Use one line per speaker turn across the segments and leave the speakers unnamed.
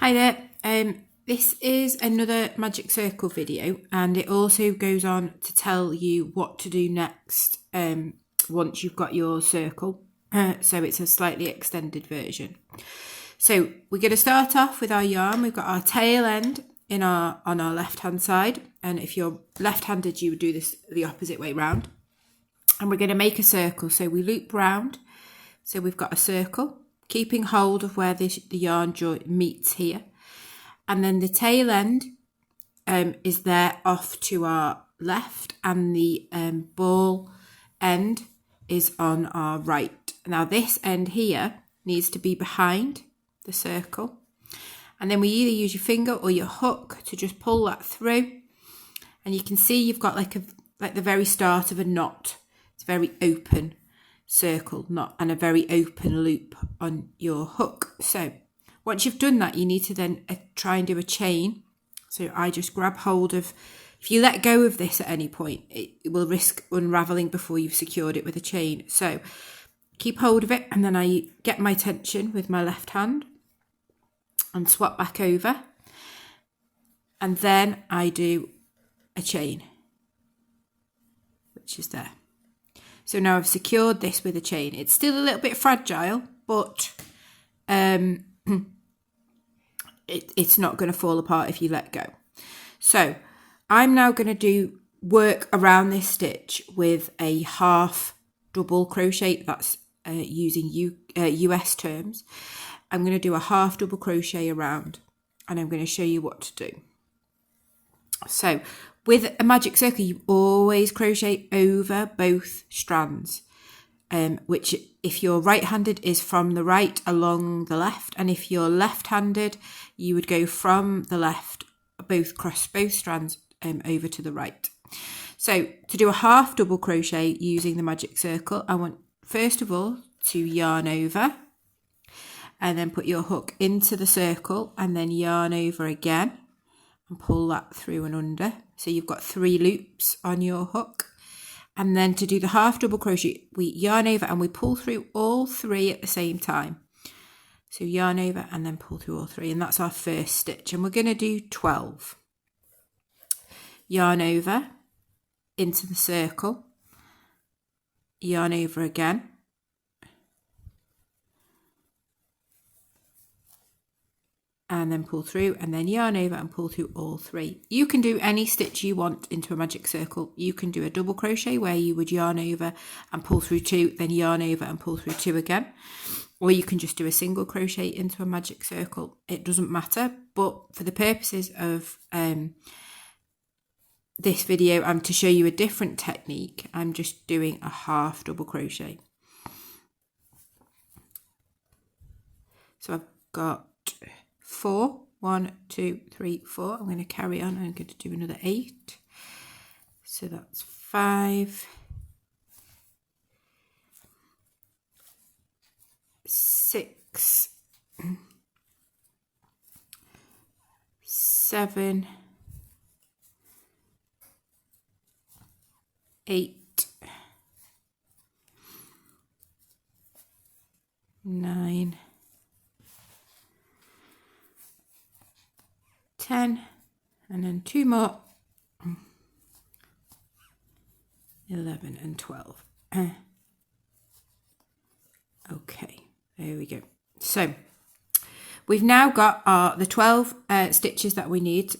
Hi there, this is another magic circle video, and it also goes on to tell you what to do next once you've got your circle, so it's a slightly extended version. So we're going to start off with our yarn. We've got our tail end on our left hand side, and if you're left-handed you would do this the opposite way round, and we're going to make a circle. So we loop round, so we've got a circle, keeping hold of where the yarn joint meets here, and then the tail end is there off to our left, and the ball end is on our right. Now this end here needs to be behind the circle, and then we either use your finger or your hook to just pull that through, and you can see you've got like the very start of a knot. It's very open circle knot and a very open loop on your hook. So once you've done that, you need to then try and do a chain. So I just grab hold of, if you let go of this at any point, it will risk unraveling before you've secured it with a chain. So keep hold of it, and then I get my tension with my left hand and swap back over, and then I do a chain, which is there. So now I've secured this with a chain. It's still a little bit fragile, but it's not going to fall apart if you let go. So I'm now going to work around this stitch with a half double crochet. That's using US terms. I'm going to do a half double crochet around, and I'm going to show you what to do. So with a magic circle, you always crochet over both strands, which if you're right-handed is from the right along the left, and if you're left-handed you would go from the left, cross both strands over to the right. So to do a half double crochet using the magic circle, I want first of all to yarn over, and then put your hook into the circle, and then yarn over again and pull that through and under. So you've got 3 loops on your hook. And then to do the half double crochet, we yarn over and we pull through all 3 at the same time. So yarn over and then pull through all 3, and that's our first stitch, and we're going to do 12. Yarn over into the circle, yarn over again, and then pull through, and then yarn over and pull through all 3. You can do any stitch you want into a magic circle. You can do a double crochet where you would yarn over and pull through 2, then yarn over and pull through 2 again. Or you can just do a single crochet into a magic circle. It doesn't matter, but for the purposes of this video and to show you a different technique, I'm just doing a half double crochet. So I've got 4, 1, 2, 3, 4. I'm going to carry on. I'm going to do another 8. So that's 5, 6, 7, 8, 9, 10, and then 2 more, 11 and 12. Okay, there we go. So we've now got the 12 stitches that we need,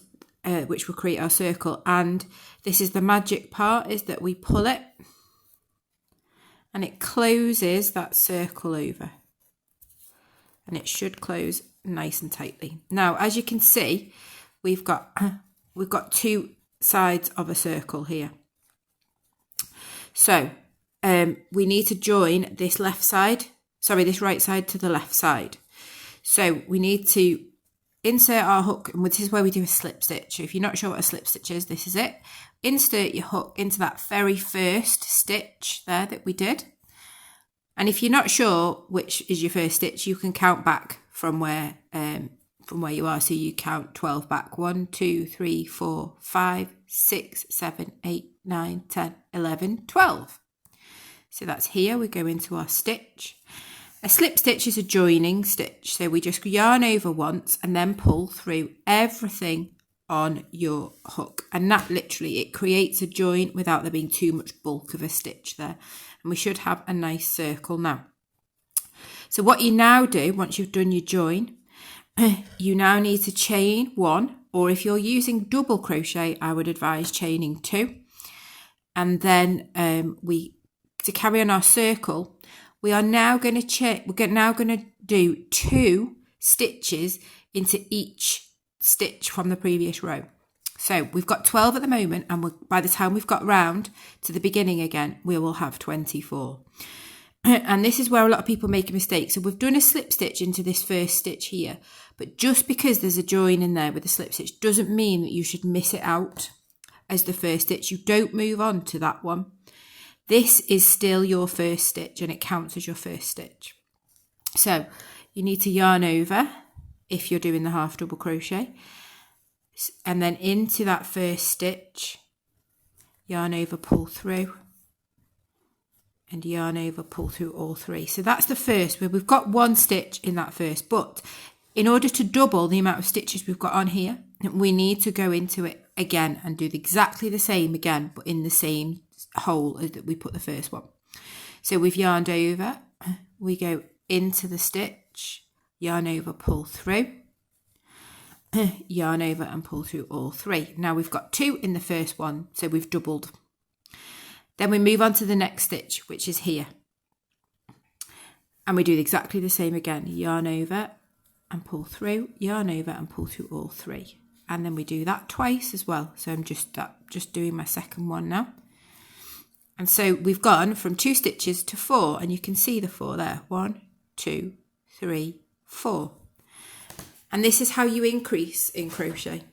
which will create our circle, and this is the magic part, is that we pull it and it closes that circle over, and it should close nice and tightly. Now as you can see, we've got 2 sides of a circle here. So we need to join this right side to the left side. So we need to insert our hook, and this is where we do a slip stitch. So if you're not sure what a slip stitch is, this is it. Insert your hook into that very first stitch there that we did. And if you're not sure which is your first stitch, you can count back from where you are. So you count 12 back. 1, 2, 3, 4, 5, 6, 7, 8, 9, 10, 11, 12. So that's here. We go into our stitch, A slip stitch is a joining stitch, so we just yarn over once and then pull through everything on your hook, and that literally, it creates a join without there being too much bulk of a stitch there, and we should have a nice circle now. So what you now do, once you've done your join, you now need to chain 1, or if you're using double crochet, I would advise chaining 2. And then to carry on our circle, we are now going to do 2 stitches into each stitch from the previous row. So we've got 12 at the moment, and by the time we've got round to the beginning again, we will have 24. And this is where a lot of people make a mistake. So we've done a slip stitch into this first stitch here, but just because there's a join in there with a slip stitch doesn't mean that you should miss it out as the first stitch. You don't move on to that one. This is still your first stitch and it counts as your first stitch. So you need to yarn over if you're doing the half double crochet, and then into that first stitch, yarn over, pull through, and yarn over, pull through all 3. So that's the first, where we've got 1 stitch in that first, but in order to double the amount of stitches we've got on here, we need to go into it again and do exactly the same again, but in the same hole as that we put the first one. So we've yarned over, we go into the stitch, yarn over, pull through, yarn over and pull through all 3. Now we've got 2 in the first one, so we've doubled. Then we move on to the next stitch, which is here, and we do exactly the same again. Yarn over and pull through, yarn over and pull through all 3, and then we do that twice as well. So I'm just doing my second one now. And so we've gone from 2 stitches to 4, and you can see the 4 there. 1, 2, 3, 4. And this is how you increase in crochet.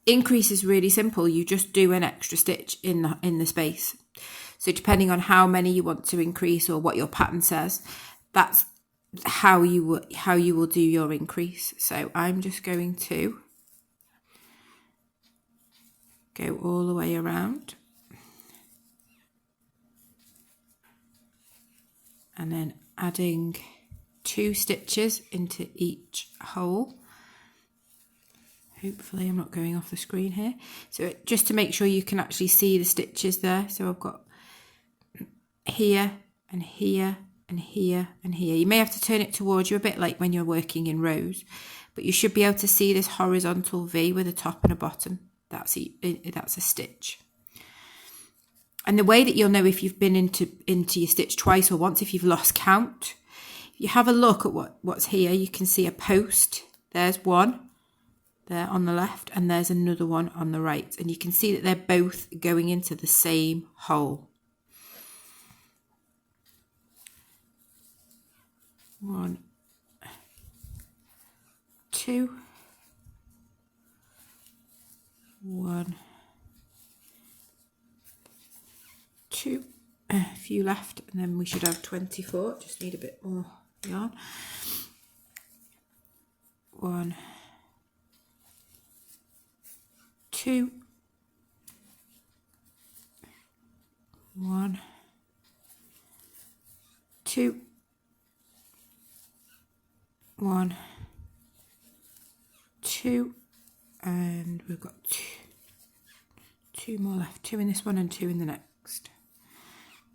Increase is really simple. You just do an extra stitch in the space. So depending on how many you want to increase or what your pattern says, that's how you will do your increase. So I'm just going to go all the way around, and then adding 2 stitches into each hole. Hopefully I'm not going off the screen here. So just to make sure you can actually see the stitches there. So I've got here and here and here and here. You may have to turn it towards you a bit, like when you're working in rows, but you should be able to see this horizontal V with a top and a bottom. That's a stitch. And the way that you'll know if you've been into your stitch twice or once, if you've lost count, if you have a look at what's here, you can see a post. There's one there on the left, and there's another one on the right, and you can see that they're both going into the same hole. 1, 2, 1, 2, a few left, and then we should have 24. Just need a bit more yarn. 1, 2, 1, 2, 1, 2, and we've got two more left. 2 in this one and 2 in the next.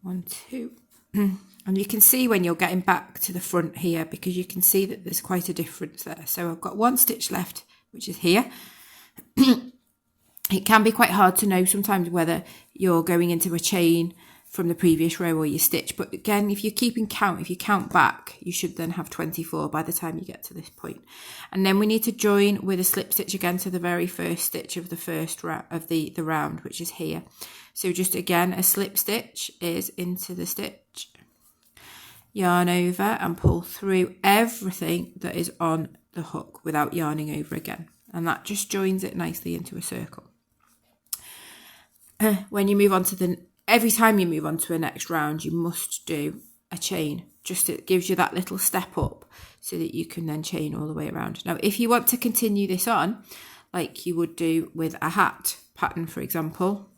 1, 2. And you can see when you're getting back to the front here, because you can see that there's quite a difference there. So I've got 1 stitch left, which is here. It can be quite hard to know sometimes whether you're going into a chain from the previous row or your stitch. But again, if you're keeping count, if you count back, you should then have 24 by the time you get to this point. And then we need to join with a slip stitch again to the very first stitch of the first of the round, which is here. So just again, a slip stitch is into the stitch, yarn over and pull through everything that is on the hook without yarning over again. And that just joins it nicely into a circle. When you move on to every time you move on to a next round, you must do a chain. Just it gives you that little step up so that you can then chain all the way around. Now, if you want to continue this on, like you would do with a hat pattern, for example,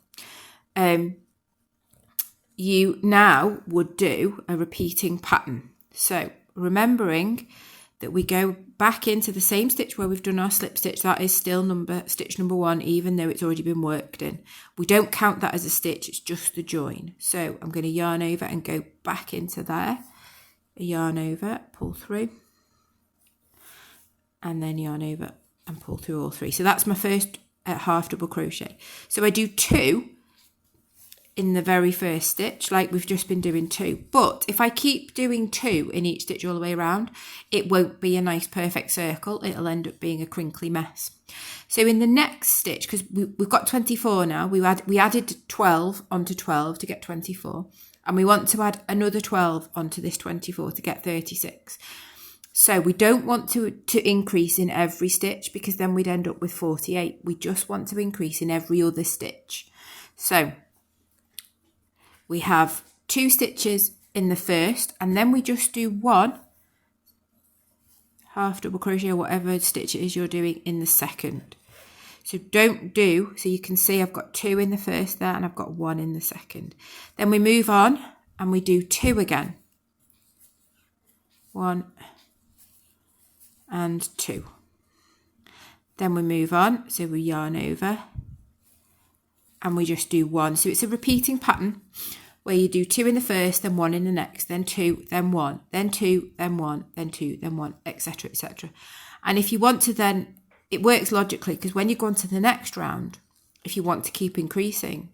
you now would do a repeating pattern. So remembering that we go back into the same stitch where we've done our slip stitch, that is still stitch number 1, even though it's already been worked in. We don't count that as a stitch, it's just the join. So I'm going to yarn over and go back into there, yarn over, pull through, and then yarn over and pull through all 3. So that's my first half double crochet. So I do 2 in the very first stitch, like we've just been doing 2. But if I keep doing 2 in each stitch all the way around, it won't be a nice perfect circle. It'll end up being a crinkly mess. So in the next stitch, because we've got 24 now, we added 12 onto 12 to get 24. And we want to add another 12 onto this 24 to get 36. So we don't want to increase in every stitch, because then we'd end up with 48. We just want to increase in every other stitch. So we have 2 stitches in the first, and then we just do 1 half double crochet or whatever stitch it is you're doing in the second. So so you can see I've got 2 in the first there, and I've got 1 in the second. Then we move on and we do 2 again. 1 and 2. Then we move on, so we yarn over and we just do 1. So it's a repeating pattern where you do 2 in the first, then 1 in the next, then 2, then 1, then 2, then 1, then 2, then 1, etc., etc. And if you want to then, it works logically, because when you go on to the next round, if you want to keep increasing,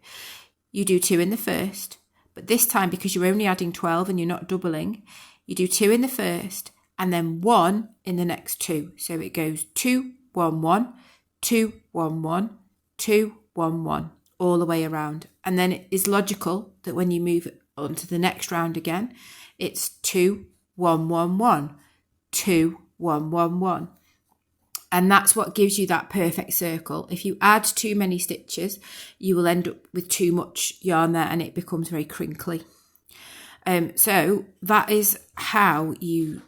you do 2 in the first, but this time, because you're only adding 12 and you're not doubling, you do 2 in the first and then 1 in the next 2. So it goes 2, 1, 1, 2, 1, 1, 2, 1, 1. All the way around. And then it is logical that when you move on to the next round again, it's 2, 1, 1, 1, 2, 1, 1, 1. And that's what gives you that perfect circle. If you add too many stitches, you will end up with too much yarn there and it becomes very crinkly. So that is how you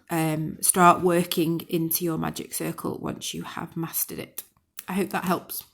start working into your magic circle once you have mastered it. I hope that helps.